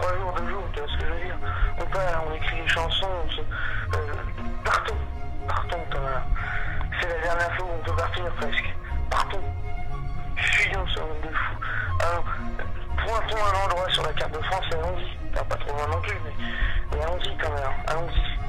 3 jours, 2 jours, tu vois ce que je veux dire. On part, on écrit des chansons, partons, Thomas. C'est la dernière fois où on peut partir presque. Partons. Fuyons ce monde de fou. Alors, pointons un endroit sur la carte de France et allons-y. Enfin, pas trop loin non plus, mais allons-y quand même, allons-y.